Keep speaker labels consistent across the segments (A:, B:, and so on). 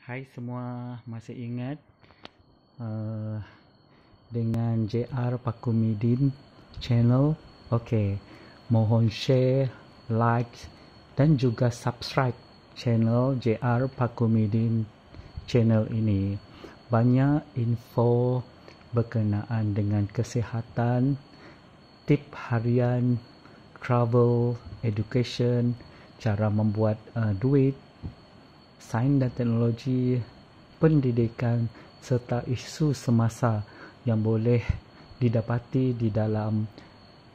A: Hai semua, masih ingat dengan JR Pakumidin channel? Okey, mohon share, like dan juga subscribe channel JR Pakumidin channel ini. Banyak info berkenaan dengan kesihatan, tip harian, travel, education, cara membuat duit, sains dan teknologi, pendidikan serta isu semasa yang boleh didapati di dalam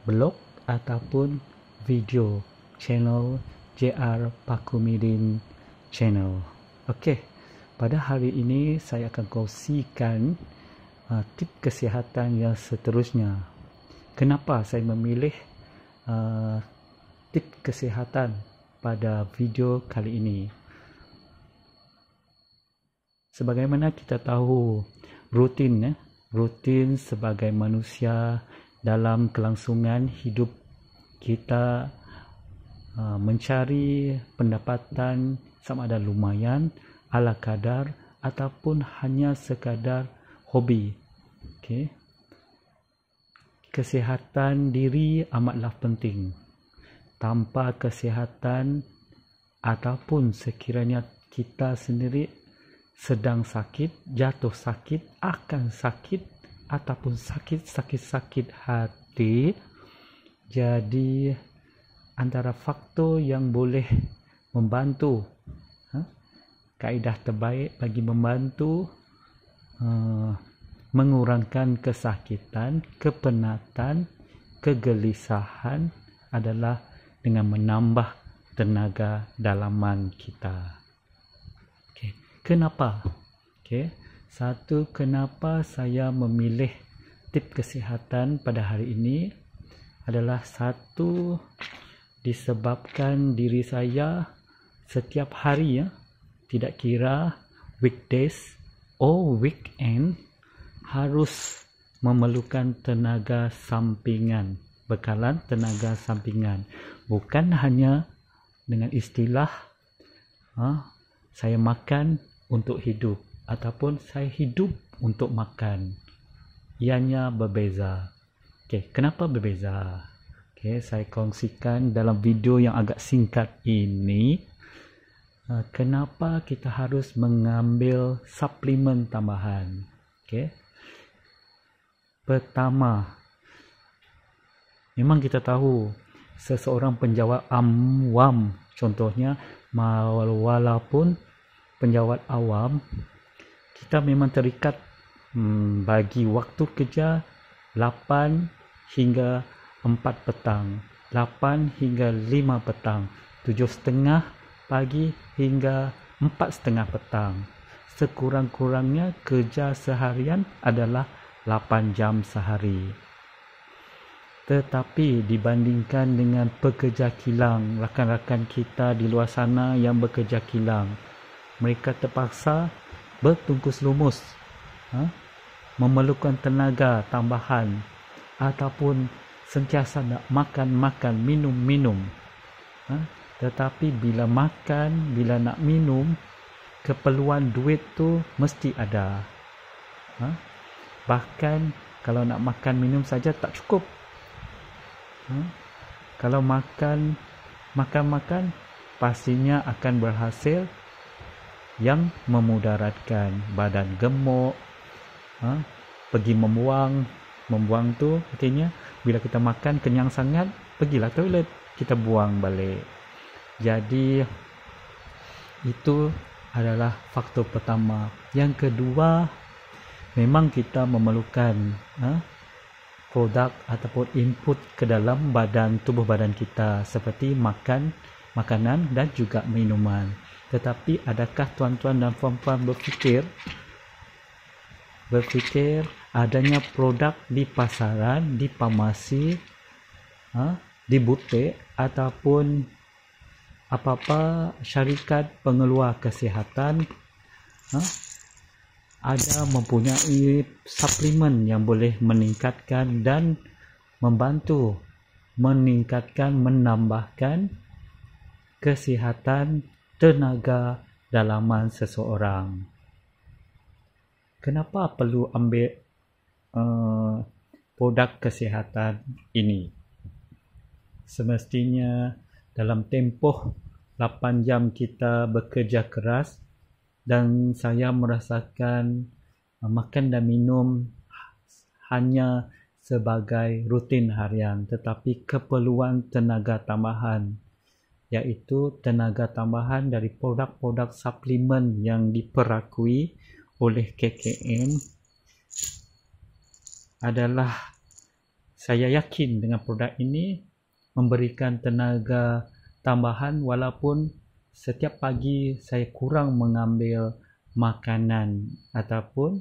A: blog ataupun video channel JR Pakumidin channel. Okey, pada hari ini saya akan kongsikan tip kesihatan yang seterusnya. Kenapa saya memilih tip kesihatan pada video kali ini? Sebagaimana kita tahu, rutin sebagai manusia dalam kelangsungan hidup kita mencari pendapatan sama ada lumayan, ala kadar ataupun hanya sekadar hobi. Okay. Kesihatan diri amatlah penting. Tanpa kesihatan ataupun sekiranya kita sendiri sedang sakit, jatuh sakit, akan sakit ataupun sakit hati, jadi antara faktor yang boleh membantu, kaedah terbaik bagi membantu mengurangkan kesakitan, kepenatan, kegelisahan adalah dengan menambah tenaga dalaman kita. Kenapa? Satu, kenapa saya memilih tip kesihatan pada hari ini adalah satu, disebabkan diri saya setiap hari, tidak kira weekdays atau weekend, harus memerlukan tenaga sampingan, bekalan tenaga sampingan. Bukan hanya dengan istilah saya makan untuk hidup ataupun saya hidup untuk makan. Ianya berbeza. Kenapa berbeza? Saya kongsikan dalam video yang agak singkat ini. Kenapa kita harus mengambil suplemen tambahan? Pertama, memang kita tahu seseorang penjawat awam, contohnya walaupun penjawat awam, kita memang terikat bagi waktu kerja 8 hingga 4 petang, 8 hingga 5 petang, 7.30 pagi hingga 4.30 petang. Sekurang-kurangnya kerja seharian adalah 8 jam sehari. Tetapi dibandingkan dengan pekerja kilang, rakan-rakan kita di luar sana yang bekerja kilang, mereka terpaksa bertungkus lumus, memerlukan tenaga tambahan ataupun sentiasa nak makan, minum. Tetapi bila makan, bila nak minum, keperluan duit tu mesti ada. Bahkan kalau nak makan minum saja tak cukup. Kalau makan, pastinya akan berhasil yang memudaratkan badan gemuk, pergi membuang tu artinya bila kita makan kenyang sangat, pergilah toilet, kita buang balik. Jadi itu adalah faktor pertama. Yang kedua, memang kita memerlukan produk ataupun input ke dalam tubuh badan kita seperti makanan dan juga minuman. Tetapi adakah tuan-tuan dan puan-puan berfikir adanya produk di pasaran, di farmasi, di butik ataupun apa-apa syarikat pengeluar kesihatan ada mempunyai suplemen yang boleh meningkatkan dan membantu menambahkan kesihatan, tenaga dalaman seseorang. Kenapa perlu ambil produk kesihatan ini? Semestinya dalam tempoh 8 jam kita bekerja keras dan saya merasakan makan dan minum hanya sebagai rutin harian, tetapi keperluan tenaga tambahan, iaitu tenaga tambahan dari produk-produk suplemen yang diperakui oleh KKM adalah, saya yakin dengan produk ini memberikan tenaga tambahan walaupun setiap pagi saya kurang mengambil makanan ataupun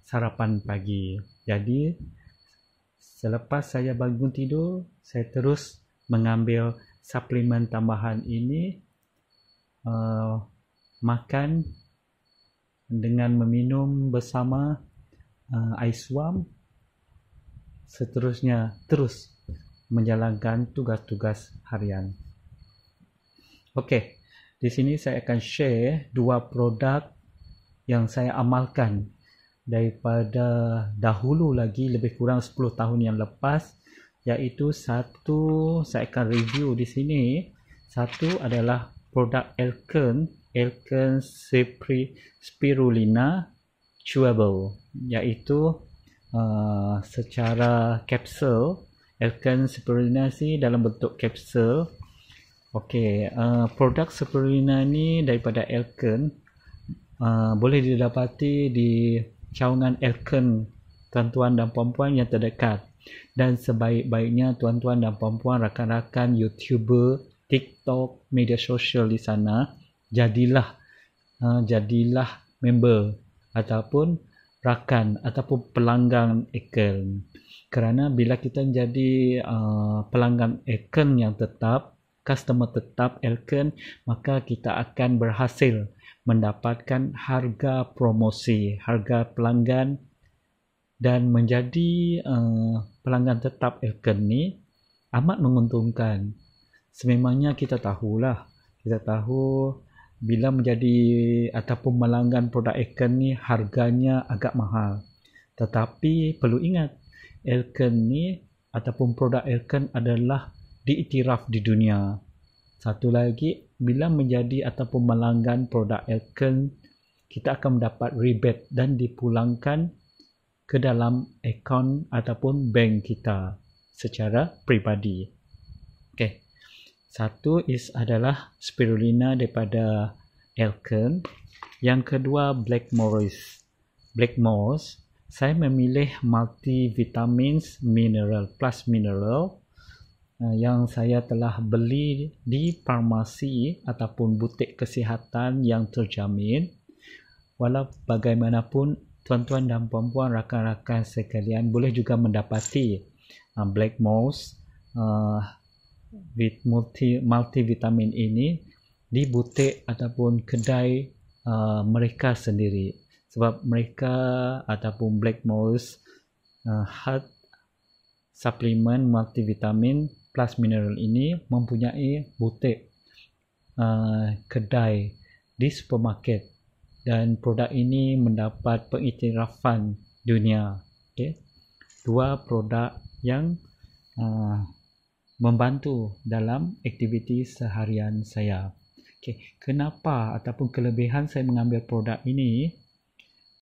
A: sarapan pagi. Jadi selepas saya bangun tidur, saya terus mengambil suplemen tambahan ini, makan dengan meminum bersama air suam, seterusnya terus menjalankan tugas-tugas harian. Okey, di sini saya akan share 2 produk yang saya amalkan daripada dahulu lagi, lebih kurang 10 tahun yang lepas, iaitu satu saya akan review di sini. Satu adalah produk Elkern Spirulina Chewable, iaitu secara kapsul. Elkern Spirulina ni dalam bentuk kapsul. Okey, produk Spirulina ni daripada Elkern, boleh didapati di cawangan Elkern tuan-tuan dan puan-puan yang terdekat. Dan sebaik-baiknya tuan-tuan dan puan-puan, rakan-rakan YouTuber, TikTok, media sosial di sana, jadilah member ataupun rakan ataupun pelanggan Elkern. Kerana bila kita menjadi pelanggan Elkern yang tetap, customer tetap Elkern, maka kita akan berhasil mendapatkan harga promosi, harga pelanggan, dan menjadi pelanggan tetap Elkern ni amat menguntungkan. Sememangnya kita tahu bila menjadi ataupun melanggan produk Elkern ni harganya agak mahal. Tetapi perlu ingat, Elkern ni ataupun produk Elkern adalah diiktiraf di dunia. Satu lagi, bila menjadi ataupun melanggan produk Elkern, kita akan mendapat rebate dan dipulangkan ke dalam akaun ataupun bank kita secara peribadi. Okey. Satu adalah Spirulina daripada Elkern. Yang kedua, Blackmores. Saya memilih multivitamins plus mineral yang saya telah beli di farmasi ataupun butik kesihatan yang terjamin. Walau bagaimanapun, tuan-tuan dan puan-puan, rakan-rakan sekalian boleh juga mendapati Blackmores multivitamin ini di butik ataupun kedai mereka sendiri. Sebab mereka ataupun Blackmores health suplemen multivitamin plus mineral ini mempunyai butik kedai di supermarket, dan produk ini mendapat pengiktirafan dunia. Okay. 2 produk yang membantu dalam aktiviti seharian saya. Okay. Kenapa ataupun kelebihan saya mengambil produk ini?